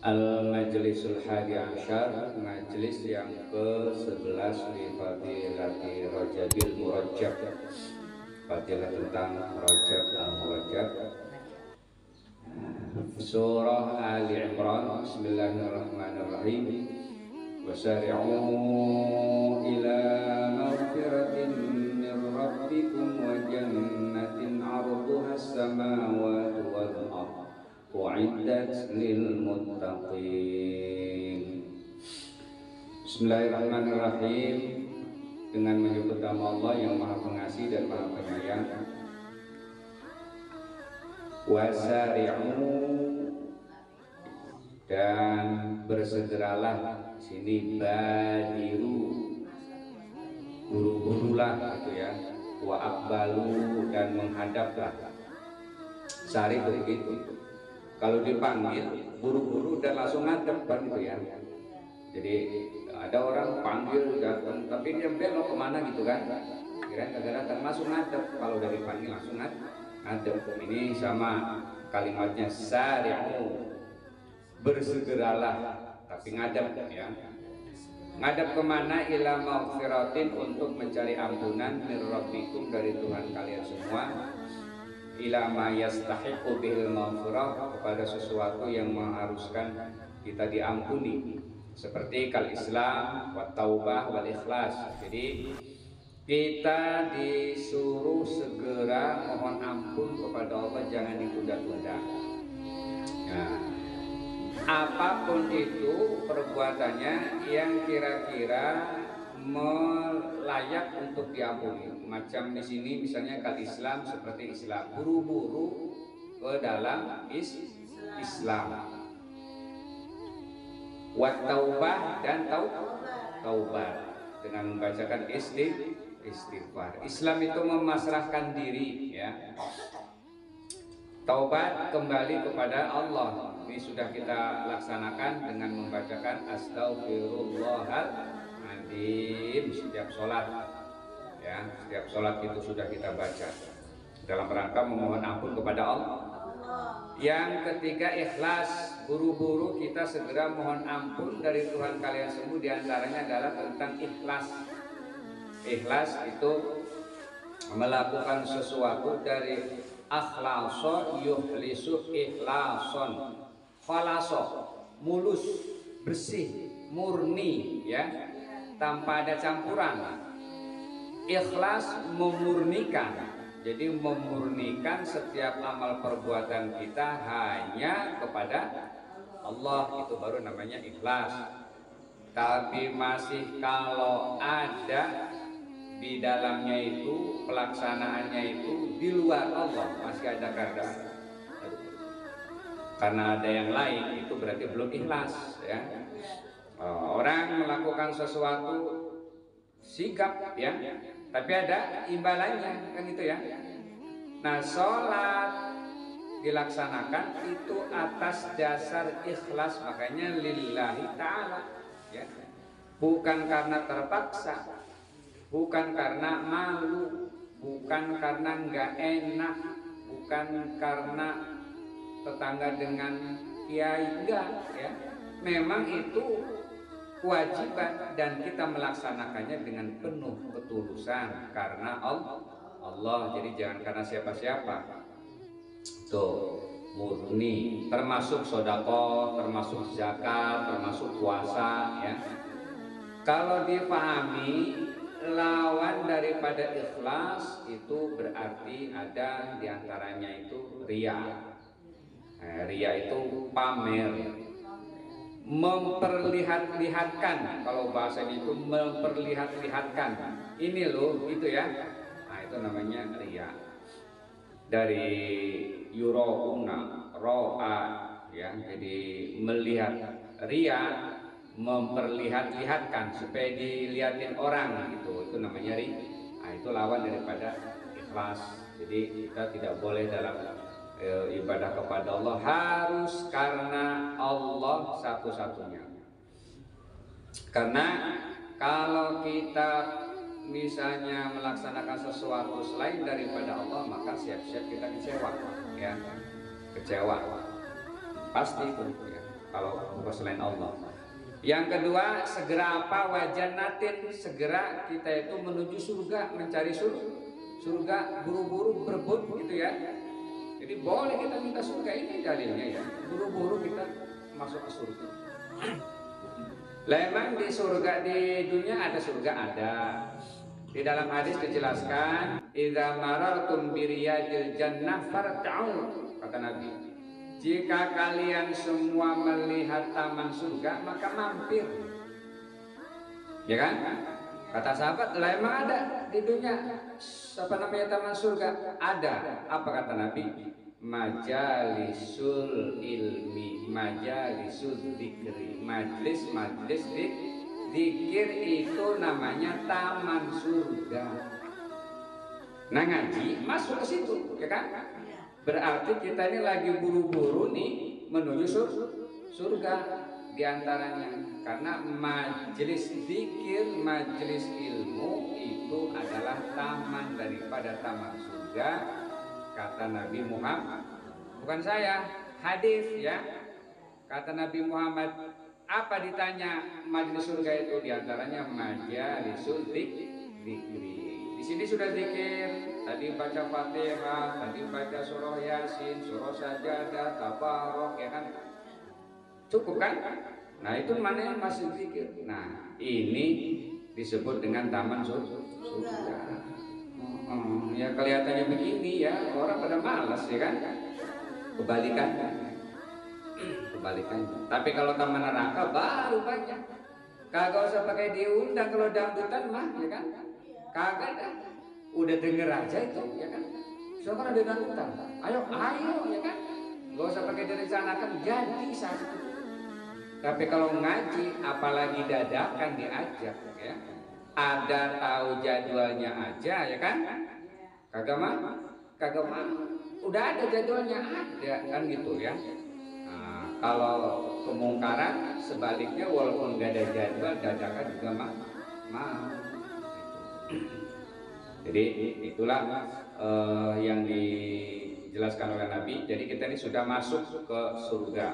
Al-Majlisul Hadi Asyar, majlis yang ke-11 di Fadilati Rajabil Murajab. Fadilah tentang Rajab Al-Murajab. Surah Ali Imran. Bismillahirrahmanirrahim. Wasari'u ila maghfiratin min rabbikum wa jannatin 'arduha as-samawati wal ardh u'iddat lil muttaqin. Bismillahirrahmanirrahim. Dengan menyebut nama Allah yang Maha Pengasih dan Maha Penyayang. Wasari'u, dan bersegeralah. Sini badiru, buru-burulah gitu ya. Wa aqbalu, dan menghadaplah. Sari begitu. Kalau dipanggil buru-buru dan langsung ngadep kan gitu ya. Jadi ada orang panggil datang tapi dia belok kemana gitu kan. Kira kagak datang langsung ngadep. Kalau dari panggil langsung ngadep. Ini sama kalimatnya sari'u, bersegeralah tapi ngadep ya. Ngadep kemana? Ila maghfiratin, untuk mencari ampunan mir rabbikum, dari Tuhan kalian semua. Ila ma yastahiqu bihil maghfirah, kepada sesuatu yang mengharuskan kita diampuni, seperti kal Islam wa taubah wal ikhlas. Jadi kita disuruh segera mohon ampun kepada Allah, jangan ditunda-tunda. Nah, apapun itu perbuatannya yang kira-kira melayak untuk diampuni. Macam di sini misalnya kal Islam, seperti Islam, buru-buru ke dalam Islam. Wa taubah, dan taubat dengan membacakan istighfar. Islam itu memasrahkan diri ya. Taubat kembali kepada Allah. Ini sudah kita laksanakan dengan membacakan Astaghfirullahaladzim setiap sholat ya. Setiap sholat itu sudah kita baca dalam rangka memohon ampun kepada Allah. Yang ketiga ikhlas, buru-buru kita segera mohon ampun dari Tuhan kalian semua. Diantaranya adalah tentang ikhlas. Ikhlas itu melakukan sesuatu dari akhlaso yuhlisu ikhlason, khalaso, mulus, bersih, murni ya, tanpa ada campuran. Ikhlas memurnikan, jadi memurnikan setiap amal perbuatan kita hanya kepada Allah, itu baru namanya ikhlas. Tapi masih kalau ada di dalamnya itu, pelaksanaannya itu di luar Allah, masih ada karena ada yang lain, itu berarti belum ikhlas ya. Orang melakukan sesuatu sikap ya, tapi ada imbalannya kan itu ya. Nah, sholat dilaksanakan itu atas dasar ikhlas, makanya lillahi ta'ala ya. Bukan karena terpaksa, bukan karena malu, bukan karena nggak enak, bukan karena tetangga dengan kiai, enggak ya. Memang itu kewajiban dan kita melaksanakannya dengan penuh ketulusan karena Allah. Jadi jangan karena siapa-siapa. Tuh, murni, termasuk sedekah, termasuk zakat, termasuk puasa ya. Kalau dipahami lawan daripada ikhlas itu berarti ada diantaranya itu riya. Riya itu pamer, memperlihat-lihatkan. Kalau bahasanya itu memperlihat-lihatkan. Ini loh, itu ya. Nah, itu namanya riya. Dari yurauna, ro'a ya. Jadi melihat, riya memperlihat-lihatkan supaya dilihatin orang gitu, itu namanya ri. Nah, itu lawan daripada ikhlas. Jadi kita tidak boleh dalam ibadah kepada Allah harus karena Allah satu-satunya. Karena kalau kita misalnya melaksanakan sesuatu selain daripada Allah, maka siap-siap kita kecewa ya. Kecewa pasti itu ya. kalau bukan selain Allah. Yang kedua, segera apa? Wajanatin, segera kita itu menuju surga, mencari surga, buru-buru berebut gitu ya. Jadi boleh kita minta surga, ini dalilnya ya. Buru-buru kita masuk ke surga. Memang di surga di dunia ada surga ada. Di dalam hadis dijelaskan, "Idza marartum biriyadil jannah farta'u," kata Nabi. Jika kalian semua melihat taman surga, maka mampir. Ya kan? Kata sahabat, lah emang ada di dunia apa namanya taman surga? Ada. Apa kata Nabi? Majalisul ilmi, majalisul dzikri. Majlis zikir itu namanya taman surga. Nah, ngaji masuk ke situ, ya kan? Berarti kita ini lagi buru-buru nih menuju surga diantaranya, karena majelis zikir, majelis ilmu itu adalah taman daripada taman surga, kata Nabi Muhammad. Bukan saya, hadis ya. Kata Nabi Muhammad, apa ditanya majelis surga itu? Diantaranya majalisul zikri. Di sini sudah zikir, tadi baca Fatihah, tadi baca surah Yasin, surah Sajadah, Tabarok, ya kan? Cukup kan? Nah, itu mana yang masih zikir? Nah, ini disebut dengan taman surga. Ya kelihatannya begini ya, orang pada malas ya kan? Kebalikan. Tapi kalau taman neraka baru banyak. Kagak usah pakai diundang kalau dangdutan mah, ya kan? Kagak dah. Udah denger aja itu, ya kan? Soalnya ada dangdutan. Ayo, ya kan? Gak usah pakai direncanakan, jadi saat itu. Tapi kalau ngaji, apalagi dadakan diajak, ya. Ada tahu jadwalnya aja, ya kan? Kagak mah. Udah ada jadwalnya ada, kan gitu ya. Kalau kemungkaran sebaliknya, walaupun gak ada jadwal, dadakan juga mau. Jadi itulah yang dijelaskan oleh Nabi. Jadi kita ini sudah masuk ke surga.